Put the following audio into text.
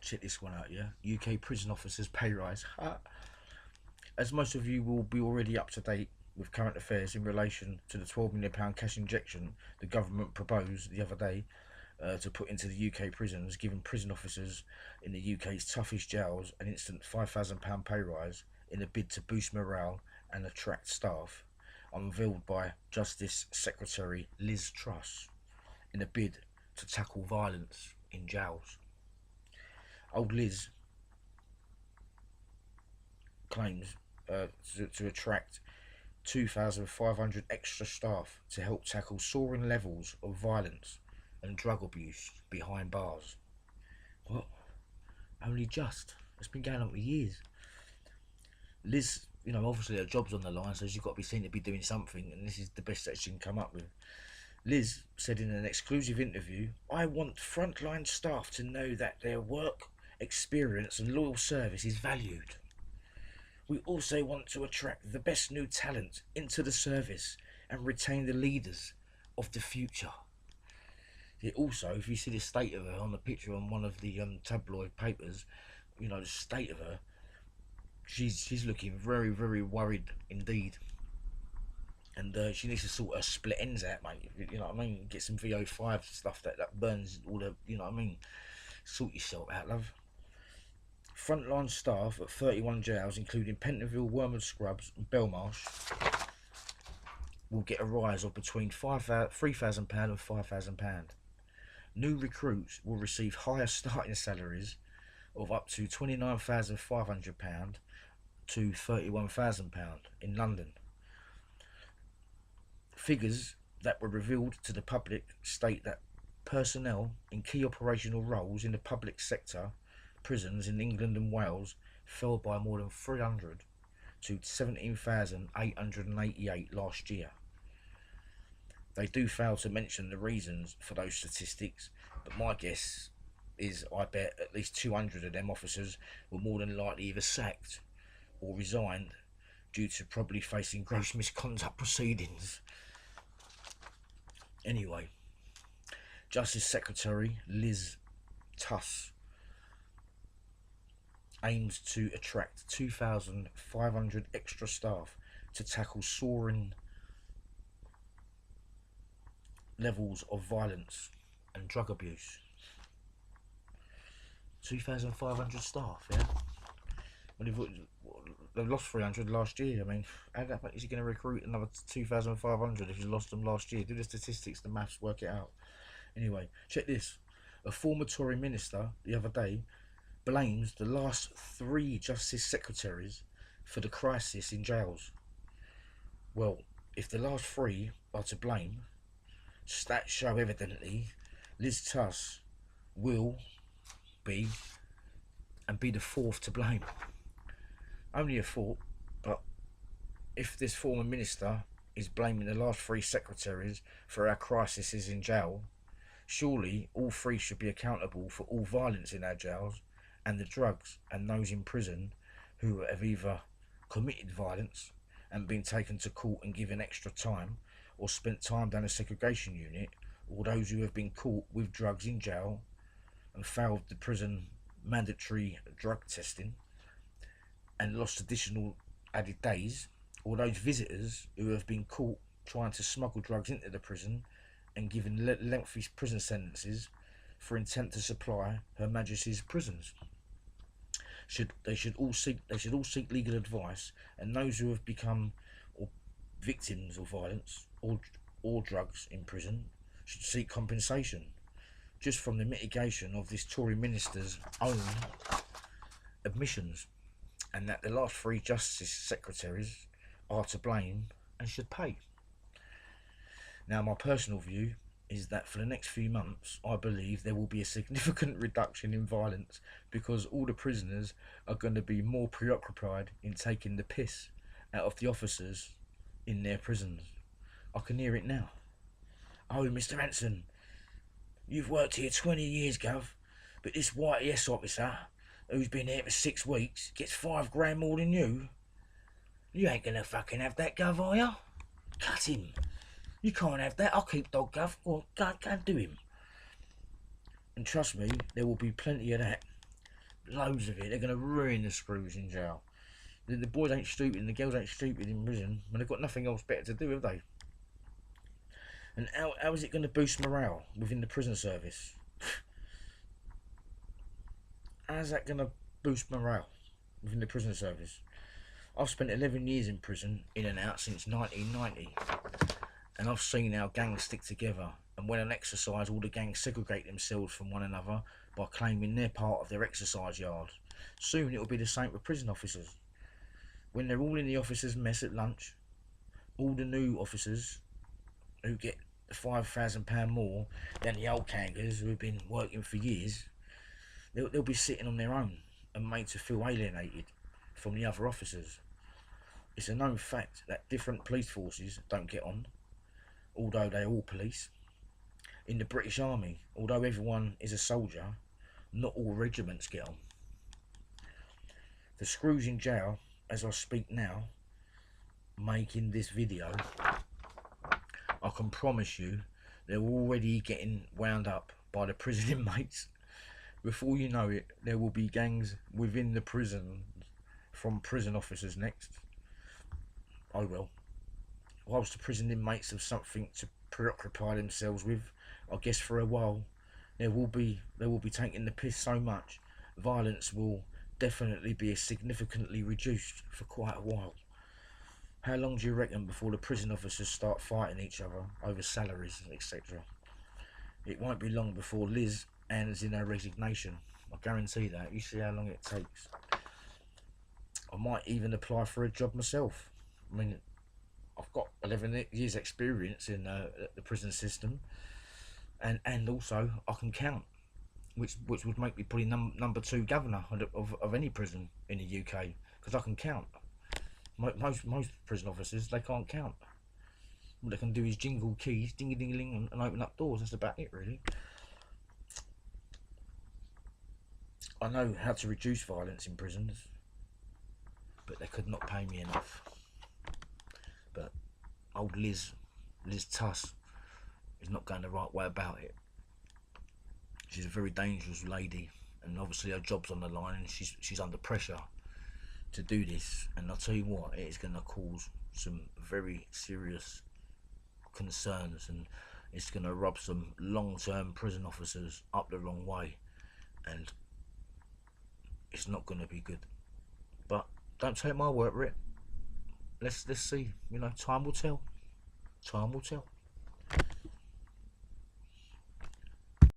check this one out, yeah. UK prison officers pay rise. As most of you will be already up to date with current affairs in relation to the £12 million cash injection the government proposed the other day to put into the UK prisons, giving prison officers in the UK's toughest jails an instant £5,000 pay rise in a bid to boost morale and attract staff, unveiled by Justice Secretary Liz Truss in a bid to tackle violence in jails. Old Liz claims to attract 2,500 extra staff to help tackle soaring levels of violence and drug abuse behind bars. What? Only just? It's been going on for years. Liz, you know, obviously her job's on the line, so she's got to be seen to be doing something, and this is the best that she can come up with. Liz said in an exclusive interview, "I want frontline staff to know that their work, experience and loyal service is valued. We also want to attract the best new talent into the service and retain the leaders of the future." It also, if you see the state of her on the picture on one of the tabloid papers, you know, the state of her, she's looking very, very worried indeed. And she needs to sort her split ends out, mate. You know what I mean? Get some VO5 stuff that burns all the, you know what I mean? Sort yourself out, love. Frontline staff at 31 jails, including Pentonville, Wormwood Scrubs and Belmarsh, will get a rise of between £3,000 and £5,000. New recruits will receive higher starting salaries of up to £29,500 to £31,000 in London. Figures that were revealed to the public state that personnel in key operational roles in the public sector prisons in England and Wales fell by more than 300 to 17,888 last year. They do fail to mention the reasons for those statistics, but my guess is I bet at least 200 of them officers were more than likely either sacked or resigned due to probably facing gross misconduct proceedings. Anyway, Justice Secretary Liz Truss aims to attract 2,500 extra staff to tackle soaring levels of violence and drug abuse. 2,500 staff, yeah? Well, they've lost 300 last year. I mean, how is he going to recruit another 2,500 if he's lost them last year? Do the statistics, the maths, work it out. Anyway, check this. A former Tory minister the other day blames the last 3 Justice Secretaries for the crisis in jails. Well, if the last 3 are to blame, stats show evidently Liz Truss will be the 4th to blame. Only a thought, but if this former minister is blaming the last 3 secretaries for our crises in jail, surely all 3 should be accountable for all violence in our jails and the drugs and those in prison who have either committed violence and been taken to court and given extra time, or spent time down a segregation unit, or those who have been caught with drugs in jail and failed the prison mandatory drug testing and lost additional added days, or those visitors who have been caught trying to smuggle drugs into the prison and given lengthy prison sentences for intent to supply Her Majesty's prisons. They should all seek legal advice, and those who have become victims of violence or drugs in prison should seek compensation, just from the mitigation of this Tory minister's own admissions, and that the last 3 Justice Secretaries are to blame and should pay. Now, my personal view is that for the next few months, I believe there will be a significant reduction in violence, because all the prisoners are going to be more preoccupied in taking the piss out of the officers in their prisons. I can hear it now. "Oh, Mr. Hanson, you've worked here 20 years, Gov, but this YTS officer, who's been here for 6 weeks, gets 5 grand more than you. You ain't gonna fucking have that, Gov, are you? Cut him. You can't have that. I'll keep dog, Gov. Go and do him." And trust me, there will be plenty of that. loads of it. They're going to ruin the screws in jail. The boys ain't stupid and the girls ain't stupid in prison, when they've got nothing else better to do, have they? And how is it going to boost morale within the prison service? How's that going to boost morale within the prison service? I've spent 11 years in prison, in and out, since 1990. And I've seen how gangs stick together. And when an exercise, all the gangs segregate themselves from one another by claiming their part of their exercise yard. Soon it'll be the same with prison officers. When they're all in the officers' mess at lunch, all the new officers who get £5,000 more than the old KANGA'S who have been working for years, they'll be sitting on their own and made to feel alienated from the other officers. It's a known fact that different police forces don't get on, although they're all police. In the British Army, although everyone is a soldier, not all regiments get on. The screws in jail, as I speak now, making this video, I can promise you they're already getting wound up by the prison inmates. Before you know it, there will be gangs within the prison from prison officers next. Oh well. Whilst the prison inmates have something to preoccupy themselves with, I guess for a while they will be taking the piss so much, violence will definitely be significantly reduced for quite a while. How long do you reckon before the prison officers start fighting each other over salaries, etc.? It won't be long before Liz hands in her resignation. I guarantee that. You see how long it takes. I might even apply for a job myself. I mean, I've got 11 years experience in the prison system, and also I can count, which would make me probably number 2 governor of any prison in the UK, because I can count. Most prison officers, they can't count. All they can do is jingle keys, ding a ding a ling, and open up doors. That's about it, really. I know how to reduce violence in prisons, but they could not pay me enough. But old Liz TRUSS is not going the right way about it. She's a very dangerous lady, and obviously her job's on the line, and she's under pressure to do this. And I'll tell you what, it is going to cause some very serious concerns, and it's going to rub some long-term prison officers up the wrong way, and it's not going to be good. But don't take my word for it. Let's see. You know, time will tell. Time will tell.